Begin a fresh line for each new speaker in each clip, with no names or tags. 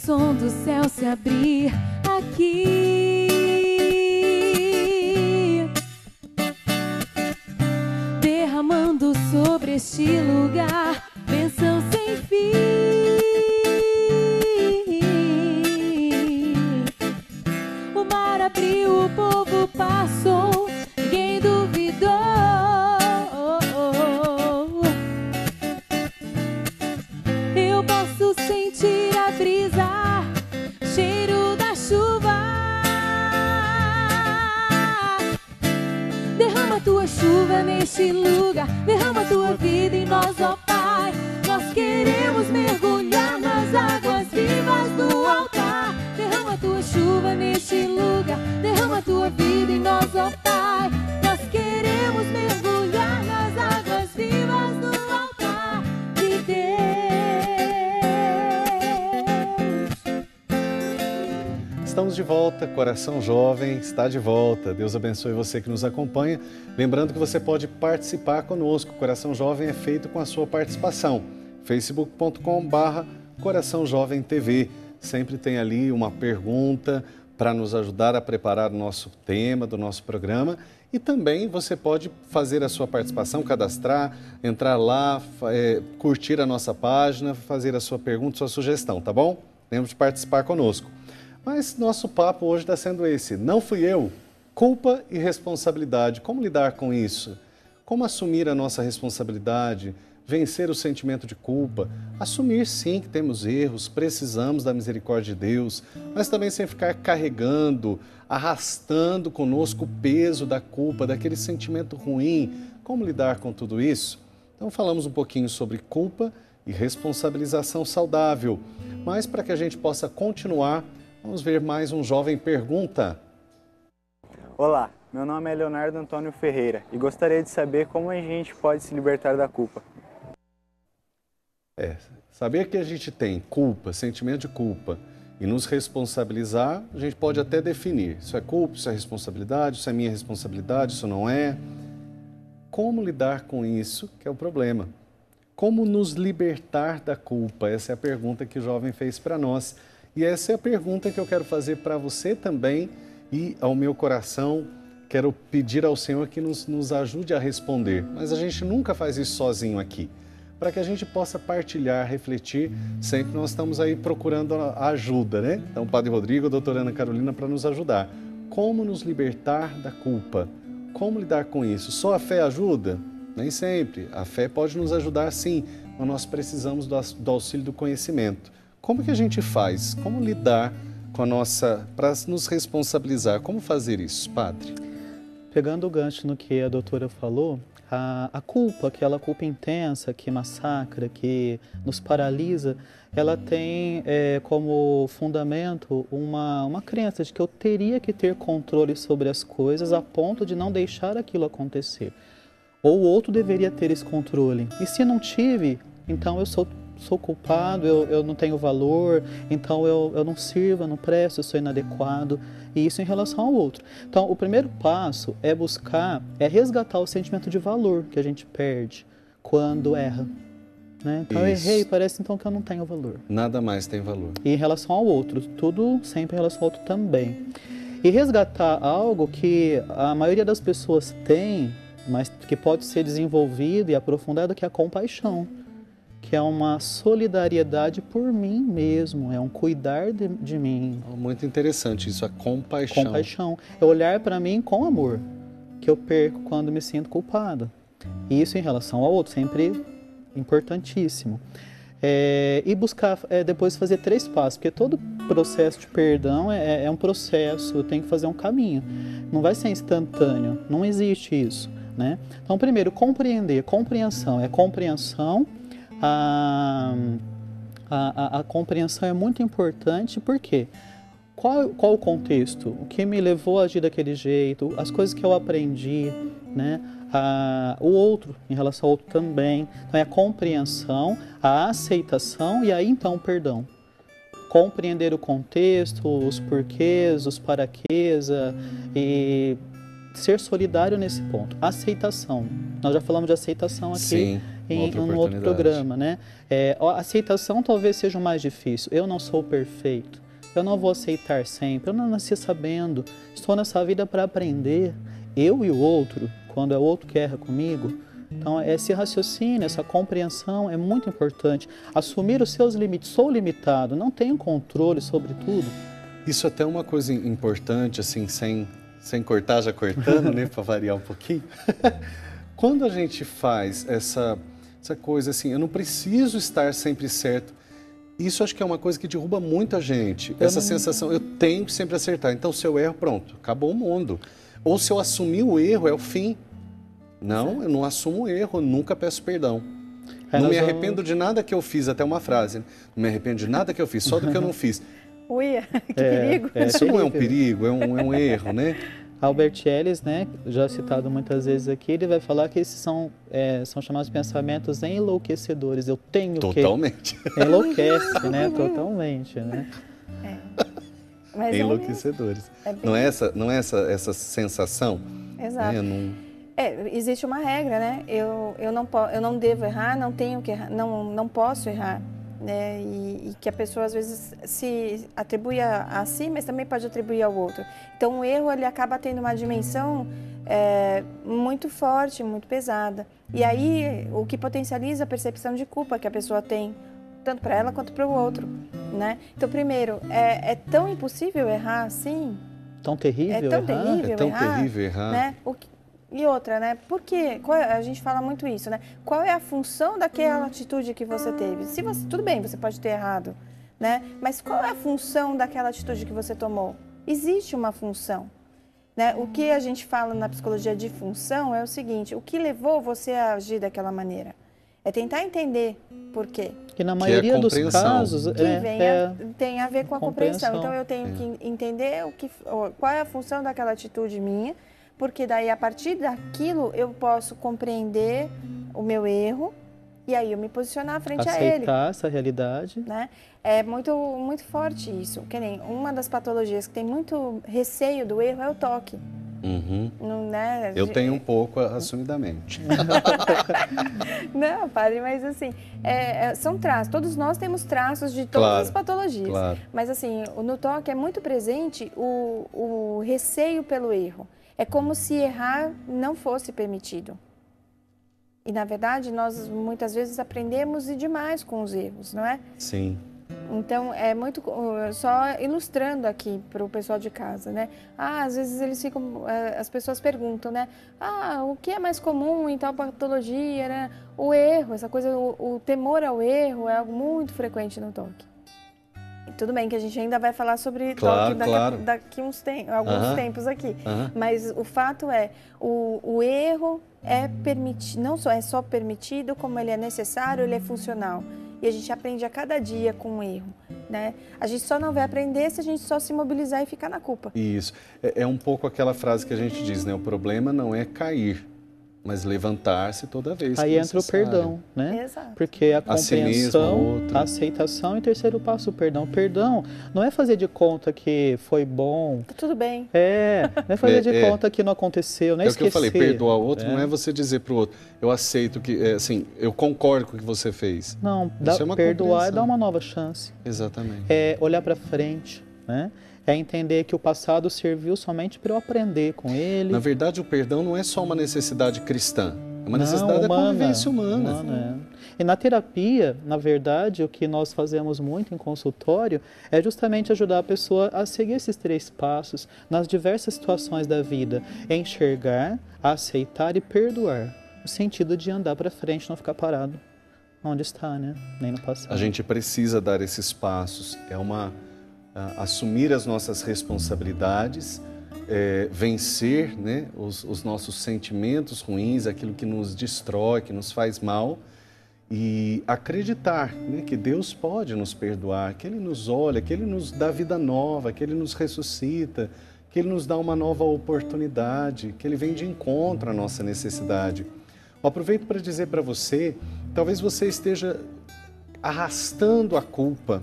som do céu se abrir aqui, derramando sobre este lugar bênção sem fim. O mar abriu, o povo passou, ninguém duvidou. Eu posso sentir a brisa, cheiro da chuva. Derrama tua chuva neste lugar, derrama tua vida em nós, ó Pai. Nós queremos mergulhar nas águas vivas do altar. Derrama tua chuva neste lugar, derrama tua vida em nós, ó Pai. Nós queremos mergulhar nas águas vivas do altar de Deus.
Estamos de volta, Coração Jovem está de volta. Deus abençoe você que nos acompanha. Lembrando que você pode participar conosco. Coração Jovem é feito com a sua participação. facebook.com/Coração Jovem TV. Sempre tem ali uma pergunta para nos ajudar a preparar o nosso tema do nosso programa. E também você pode fazer a sua participação, cadastrar, entrar lá, curtir a nossa página, fazer a sua pergunta, sua sugestão, tá bom? Lembre de participar conosco. Mas nosso papo hoje está sendo esse. Não fui eu. Culpa e responsabilidade. Como lidar com isso? Como assumir a nossa responsabilidade? Vencer o sentimento de culpa? Assumir sim que temos erros, precisamos da misericórdia de Deus, mas também sem ficar carregando, arrastando conosco o peso da culpa, daquele sentimento ruim. Como lidar com tudo isso? Então falamos um pouquinho sobre culpa e responsabilização saudável. Mas para que a gente possa continuar, vamos ver mais um jovem pergunta.
Olá, meu nome é Leonardo Antônio Ferreira e gostaria de saber como a gente pode se libertar da culpa.
Saber que a gente tem culpa, sentimento de culpa e nos responsabilizar, a gente pode até definir. Isso é culpa, isso é responsabilidade, isso é minha responsabilidade, isso não é. Como lidar com isso, que é o problema? Como nos libertar da culpa? Essa é a pergunta que o jovem fez para nós. E essa é a pergunta que eu quero fazer para você também e ao meu coração. Quero pedir ao Senhor que nos ajude a responder. Mas a gente nunca faz isso sozinho aqui. Para que a gente possa partilhar, refletir, sempre nós estamos aí procurando a ajuda, né? Então, o Padre Rodrigo, a doutora Ana Carolina, para nos ajudar. Como nos libertar da culpa? Como lidar com isso? Só a fé ajuda? Nem sempre. A fé pode nos ajudar sim, mas nós precisamos do auxílio do conhecimento. Como que a gente faz? Como lidar com a nossa... para nos responsabilizar? Como fazer isso, Padre?
Pegando o gancho no que a doutora falou, a culpa, aquela culpa intensa que massacra, que nos paralisa, ela tem como fundamento uma crença de que eu teria que ter controle sobre as coisas a ponto de não deixar aquilo acontecer. Ou o outro deveria ter esse controle. E se não tive, então eu sou culpado, eu não tenho valor, então eu não sirvo, eu não presto, eu sou inadequado. E isso em relação ao outro. Então, o primeiro passo é resgatar o sentimento de valor que a gente perde quando erra. Né? Então, eu errei, parece então que eu não tenho valor.
Nada mais tem valor.
E em relação ao outro, tudo sempre em relação ao outro também. E resgatar algo que a maioria das pessoas tem, mas que pode ser desenvolvido e aprofundado, que é a compaixão. Que é uma solidariedade por mim mesmo, é um cuidar de mim.
Muito interessante isso, a compaixão.
Compaixão. É olhar para mim com amor, que eu perco quando me sinto culpado. Isso em relação ao outro, sempre importantíssimo. E buscar depois fazer 3 passos, porque todo processo de perdão é um processo, eu tenho que fazer um caminho. Não vai ser instantâneo, não existe isso. Né? Então, primeiro, compreender. Compreensão é compreensão. A compreensão é muito importante, porque qual o contexto? O que me levou a agir daquele jeito? As coisas que eu aprendi, né? O outro, em relação ao outro também. Então é a compreensão, a aceitação e aí então o perdão. Compreender o contexto, os porquês, os paraquês e ser solidário nesse ponto. Aceitação. Nós já falamos de aceitação aqui.
Sim.
em um outro programa, né? A aceitação talvez seja o mais difícil. Eu não sou perfeito. Eu não vou aceitar sempre. Eu não nasci sabendo. Estou nessa vida para aprender. Eu e o outro, quando é o outro que erra comigo. Então, esse raciocínio, essa compreensão é muito importante. Assumir os seus limites. Sou limitado, não tenho controle sobre tudo.
Isso até é uma coisa importante, assim, sem cortar, já cortando, né, para variar um pouquinho. Quando a gente faz essa coisa assim, eu não preciso estar sempre certo, isso acho que é uma coisa que derruba muita gente. Essa sensação, eu tenho que sempre acertar. Então, se eu erro, pronto, acabou o mundo. Ou se eu assumir o erro, é o fim. Não, eu não assumo o erro, eu nunca peço perdão. Não me arrependo de nada que eu fiz, até uma frase, né? Não me arrependo de nada que eu fiz, só do que eu não fiz.
Ui, que perigo.
Isso não é um perigo, é um erro, né?
Albert Ellis, né, já citado muitas vezes aqui, ele vai falar que esses são chamados pensamentos enlouquecedores. Eu tenho
totalmente.
que... Enlouquece, né? Totalmente, né?
Mas
enlouquecedores. Não é essa sensação?
Exato. Existe uma regra, né? Eu não devo errar, não tenho que errar, não posso errar. Né? E que a pessoa às vezes se atribui a si, mas também pode atribuir ao outro. Então o erro ele acaba tendo uma dimensão muito forte, muito pesada. E aí o que potencializa a percepção de culpa que a pessoa tem, tanto para ela quanto para o outro. Né? Então primeiro, é tão impossível errar assim?
Tão terrível errar?
É tão terrível errar.
Né? E outra, né? Porque a gente fala muito isso, né? Qual é a função daquela atitude que você teve? Tudo bem, você pode ter errado, né? Mas qual é a função daquela atitude que você tomou? Existe uma função, né? O que a gente fala na psicologia de função é o seguinte: o que levou você a agir daquela maneira? É tentar entender por quê.
Que na maioria dos casos
tem a ver com a compreensão. Então eu tenho que entender qual é a função daquela atitude minha. Porque daí, a partir daquilo, eu posso compreender o meu erro e aí eu me posicionar frente a ele.
Aceitar essa realidade.
Né? É muito, muito forte isso. Que nem uma das patologias que tem muito receio do erro é o toque.
Uhum.
Não, né?
Eu tenho um pouco, assumidamente.
Não, padre, mas assim, são traços. Todos nós temos traços de todas as patologias.
Claro.
Mas assim, no toque é muito presente o receio pelo erro. É como se errar não fosse permitido. E, na verdade, nós muitas vezes aprendemos e demais com os erros, não é?
Sim.
Então, é muito... Só ilustrando aqui para o pessoal de casa, né? Às vezes eles ficam... As pessoas perguntam, né? O que é mais comum em tal patologia, né? O erro, essa coisa, o temor ao erro é algo muito frequente no toque. Tudo bem que a gente ainda vai falar sobre toque daqui alguns tempos aqui. Mas o fato é, o erro é permitido, não só é só permitido, como ele é necessário, ele é funcional. E a gente aprende a cada dia com o erro. Né? A gente só não vai aprender se a gente só se mobilizar e ficar na culpa.
Isso. É um pouco aquela frase que a gente diz, né? O problema não é cair, mas levantar-se toda vez que
aí entra o perdão, né?
Exato.
Porque a compreensão, a aceitação e o terceiro passo, o perdão. O perdão não é fazer de conta que foi bom.
Tudo bem.
Não é fazer de conta que não aconteceu, não é esquecer.
É o que eu falei, perdoar o outro não é você dizer para o outro, eu aceito que, assim, eu concordo com o que você fez.
Não, perdoar é dar uma nova chance.
Exatamente.
É olhar para frente, né? É entender que o passado serviu somente para eu aprender com ele.
Na verdade, o perdão não é só uma necessidade cristã, é uma necessidade da convivência humana.
E na terapia, na verdade, o que nós fazemos muito em consultório é justamente ajudar a pessoa a seguir esses 3 passos nas diversas situações da vida. Enxergar, aceitar e perdoar. No sentido de andar para frente, não ficar parado onde está, né? Nem no passado.
A gente precisa dar esses passos. Assumir as nossas responsabilidades, vencer, né, os nossos sentimentos ruins, aquilo que nos destrói, que nos faz mal, e acreditar, né, que Deus pode nos perdoar, que Ele nos olha, que Ele nos dá vida nova, que Ele nos ressuscita, que Ele nos dá uma nova oportunidade, que Ele vem de encontro à nossa necessidade. Eu aproveito para dizer para você, talvez você esteja arrastando a culpa.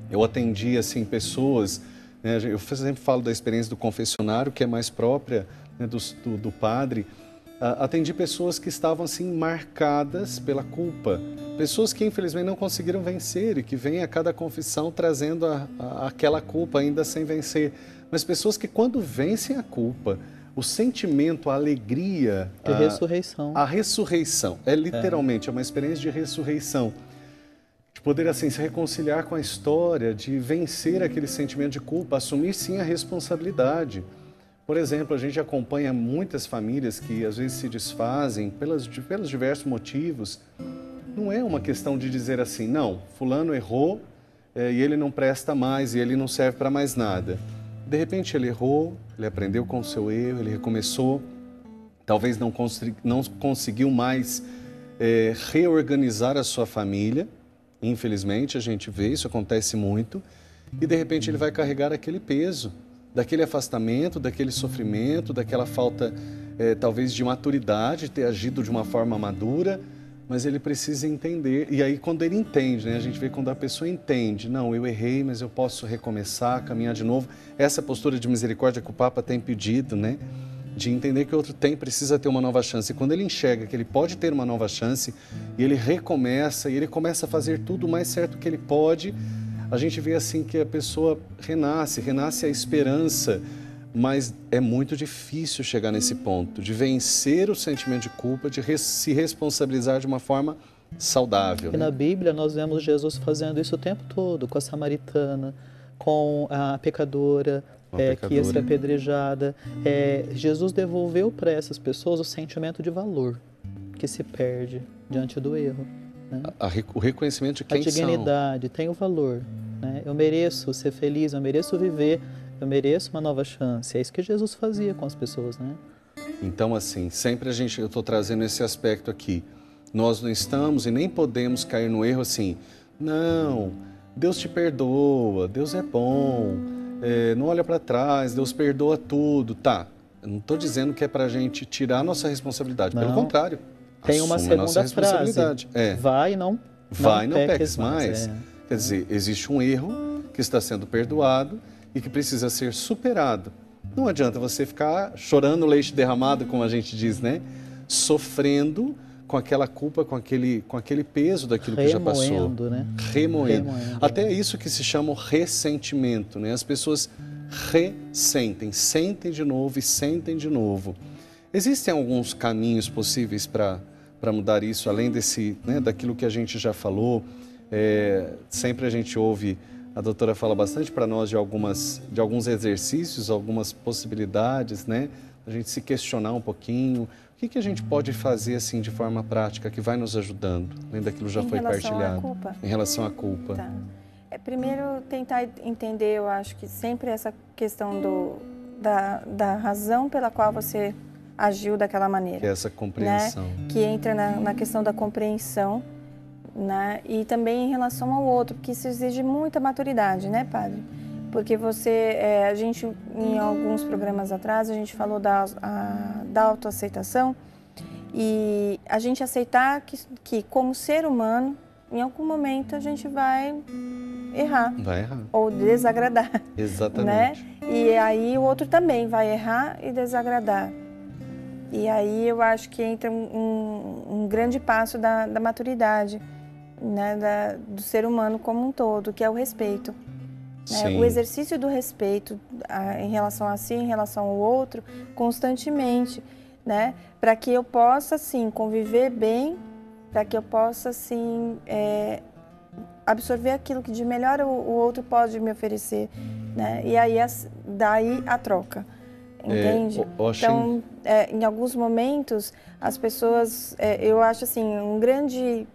Eu atendi assim, pessoas, né, eu sempre falo da experiência do confessionário, que é mais própria, né, do padre, atendi pessoas que estavam assim marcadas pela culpa. Pessoas que infelizmente não conseguiram vencer e que vêm a cada confissão trazendo aquela culpa ainda sem vencer. Mas pessoas que quando vencem a culpa, o sentimento, a alegria...
De ressurreição.
A ressurreição. É literalmente uma experiência de ressurreição. De poder assim se reconciliar com a história, de vencer aquele sentimento de culpa, assumir sim a responsabilidade. Por exemplo, a gente acompanha muitas famílias que às vezes se desfazem pelos diversos motivos. Não é uma questão de dizer assim, não, fulano errou e ele não presta mais e ele não serve para mais nada. De repente ele errou, ele aprendeu com o seu erro, ele recomeçou, talvez não conseguiu mais reorganizar a sua família. Infelizmente, a gente vê, isso acontece muito, e de repente ele vai carregar aquele peso, daquele afastamento, daquele sofrimento, daquela falta, talvez, de maturidade, ter agido de uma forma madura, mas ele precisa entender. E aí, quando ele entende, né, a gente vê quando a pessoa entende, não, eu errei, mas eu posso recomeçar, caminhar de novo. Essa postura de misericórdia que o Papa tem pedido, né, de entender que o outro precisa ter uma nova chance. E quando ele enxerga que ele pode ter uma nova chance, e ele recomeça, e ele começa a fazer tudo o mais certo que ele pode, a gente vê assim que a pessoa renasce a esperança, mas é muito difícil chegar nesse ponto, de vencer o sentimento de culpa, de se responsabilizar de uma forma saudável.
E na Bíblia nós vemos Jesus fazendo isso o tempo todo, com a samaritana, com a pecadora, que ia ser apedrejada. Jesus devolveu para essas pessoas o sentimento de valor, que se perde diante do erro. Né?
O reconhecimento de quem são.
A dignidade, tem o valor. Né? Eu mereço ser feliz, eu mereço viver, eu mereço uma nova chance. É isso que Jesus fazia com as pessoas, né? Então,
assim, sempre eu estou trazendo esse aspecto aqui. Nós não estamos e nem podemos cair no erro assim, não, Deus te perdoa, Deus é bom, não olha para trás, Deus perdoa tudo. Tá, eu não estou dizendo que é para a gente tirar a nossa responsabilidade, pelo contrário.
Tem uma segunda frase, vai e não peques mais.
Quer dizer, existe um erro que está sendo perdoado e que precisa ser superado. Não adianta você ficar chorando leite derramado, como a gente diz, né? Sofrendo com aquela culpa, com aquele peso daquilo que já passou.
Né?
Remoendo. Até é isso que se chama o ressentimento, né? As pessoas ressentem, sentem de novo e sentem de novo. Existem alguns caminhos possíveis para mudar isso, além daquilo que a gente já falou. Sempre a gente ouve, a doutora fala bastante para nós de alguns exercícios, algumas possibilidades, né? A gente se questionar um pouquinho. O que a gente pode fazer assim de forma prática que vai nos ajudando, além daquilo que já foi partilhado? Em relação à culpa.
Tá. Primeiro, tentar entender, eu acho que sempre essa questão da razão pela qual você agiu daquela maneira.
Que é essa compreensão.
Né? Que entra na questão da compreensão, né? E também em relação ao outro, porque isso exige muita maturidade, né, padre? Porque a gente, em alguns programas atrás, a gente falou da autoaceitação e a gente aceitar que como ser humano, em algum momento a gente vai errar.
Vai errar.
Ou desagradar.
Exatamente.
Né? E aí o outro também vai errar e desagradar. E aí eu acho que entra um grande passo da maturidade, né, do ser humano como um todo, que é o respeito. Né? O exercício do respeito em relação a si, em relação ao outro, constantemente, né? Para que eu possa, assim, conviver bem, para que eu possa, assim, absorver aquilo que de melhor o outro pode me oferecer, né? E aí, daí a troca, entende? Então, em alguns momentos, as pessoas, eu acho assim, um grande...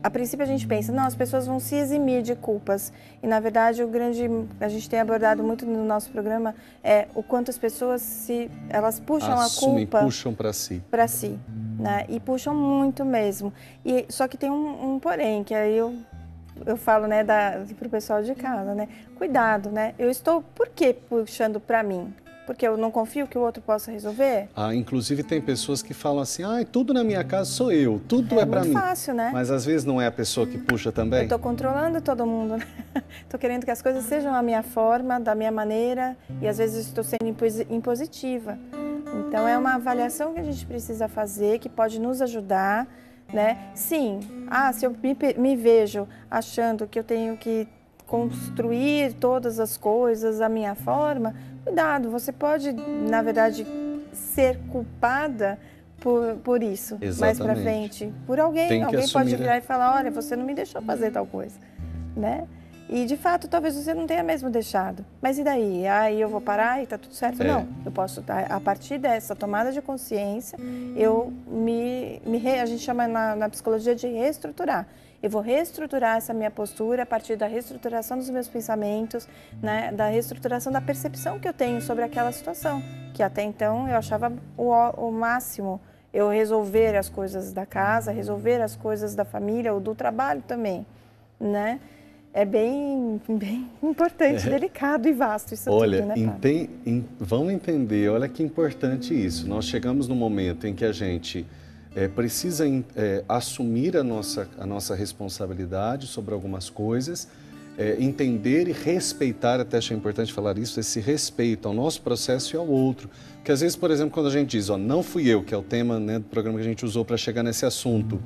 a princípio a gente pensa, não, as pessoas vão se eximir de culpas. E na verdade a gente tem abordado muito no nosso programa o quanto as pessoas elas puxam a culpa.
Puxam para si.
Para si, né? E puxam muito mesmo. Só que tem um porém, que aí eu falo, né, para o pessoal de casa, né? Cuidado, né? Eu estou, por que puxando para mim? Porque eu não confio que o outro possa resolver?
Inclusive tem pessoas que falam assim, tudo na minha casa sou eu, tudo é para mim.
É muito fácil, né?
Mas às vezes não é a pessoa que puxa também.
Eu estou controlando todo mundo, né? Estou querendo que as coisas sejam a minha forma, da minha maneira, e às vezes estou sendo impositiva, Então é uma avaliação que a gente precisa fazer, que pode nos ajudar, né? Sim, se eu me vejo achando que eu tenho que construir todas as coisas à minha forma, cuidado, você pode, na verdade, ser culpada por isso, mais pra frente, por alguém. Alguém pode virar e falar, olha, você não me deixou fazer tal coisa, né? E, de fato, talvez você não tenha mesmo deixado. Mas e daí? Aí eu vou parar e tá tudo certo? Não, eu posso, a partir dessa tomada de consciência, a gente chama na psicologia de reestruturar. Eu vou reestruturar essa minha postura a partir da reestruturação dos meus pensamentos, né, da reestruturação da percepção que eu tenho sobre aquela situação, que até então eu achava o máximo eu resolver as coisas da casa, resolver as coisas da família ou do trabalho também, né? É bem importante, delicado e vasto isso tudo, né,
vamos entender, olha que importante isso. Nós chegamos num momento em que a gente precisa assumir a nossa responsabilidade sobre algumas coisas, entender e respeitar, até achei importante falar isso, esse respeito ao nosso processo e ao outro. Porque às vezes, por exemplo, quando a gente diz, não fui eu, que é o tema, né, do programa que a gente usou para chegar nesse assunto,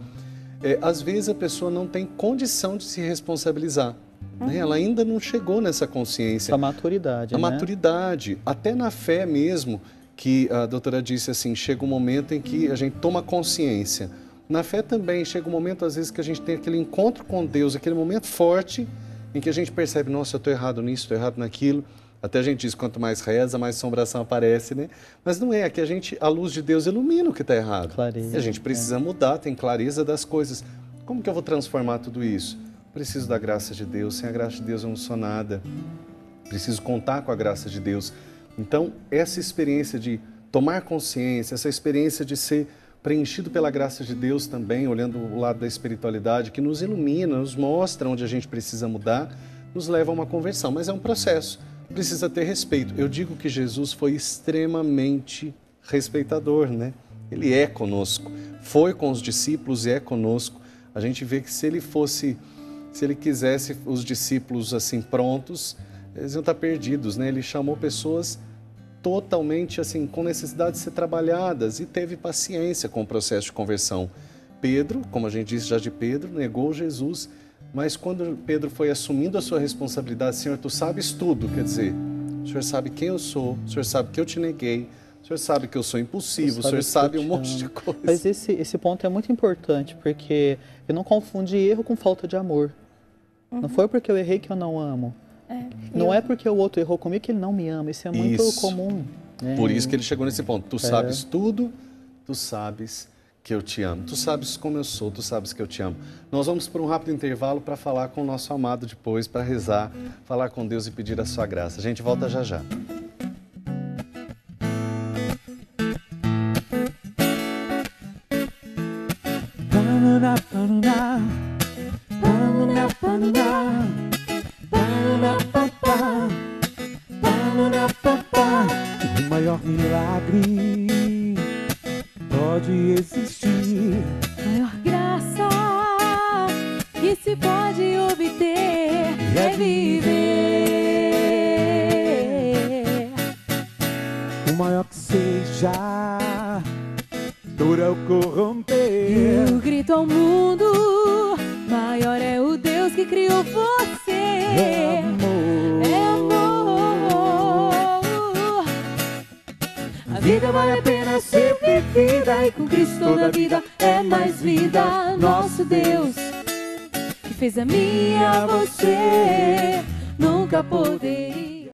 às vezes a pessoa não tem condição de se responsabilizar. Né? Ela ainda não chegou nessa consciência.
A maturidade,
A maturidade, até na fé mesmo, que a doutora disse assim, chega um momento em que a gente toma consciência. Na fé também chega um momento, às vezes, que a gente tem aquele encontro com Deus, aquele momento forte em que a gente percebe, nossa, eu estou errado nisso, estou errado naquilo. Até a gente diz, quanto mais reza, mais assombração aparece, né? Mas não é, que a luz de Deus ilumina o que está errado.
Clareza,
e a gente precisa mudar, tem clareza das coisas. Como que eu vou transformar tudo isso? Preciso da graça de Deus, sem a graça de Deus eu não sou nada. Preciso contar com a graça de Deus. Então, essa experiência de tomar consciência, essa experiência de ser preenchido pela graça de Deus também, olhando o lado da espiritualidade, que nos ilumina, nos mostra onde a gente precisa mudar, nos leva a uma conversão. Mas é um processo. Precisa ter respeito. Eu digo que Jesus foi extremamente respeitador, né? Ele é conosco, foi com os discípulos e é conosco. A gente vê que se ele quisesse os discípulos assim prontos, eles iam estar perdidos, né? Ele chamou pessoas totalmente assim com necessidade de ser trabalhadas e teve paciência com o processo de conversão. Pedro, como a gente disse já de Pedro, negou Jesus. Mas quando Pedro foi assumindo a sua responsabilidade, Senhor, tu sabes tudo, quer dizer, o Senhor sabe quem eu sou, o Senhor sabe que eu te neguei, o Senhor sabe que eu sou impulsivo, o Senhor sabe um monte de coisa.
Mas esse ponto é muito importante, porque eu não confundi erro com falta de amor. Não foi porque eu errei que eu não amo. Não é porque o outro errou comigo que ele não me ama, isso é muito comum.
Por isso que ele chegou nesse ponto, tu sabes tudo, tu sabes que eu te amo. Tu sabes como eu sou, tu sabes que eu te amo. Nós vamos para um rápido intervalo para falar com o nosso amado depois, para rezar, falar com Deus e pedir a sua graça. A gente volta já já.
O maior milagre pode existir.
Maior graça que se pode obter é viver.
O maior que seja, dor ao corromper.
E o grito ao mundo, maior é o Deus que criou você.
É amor.
É amor. A vida vale a pena ser vivida, e com Cristo toda a vida é mais vida. Nosso Deus, que fez a mim e a você, nunca poderia.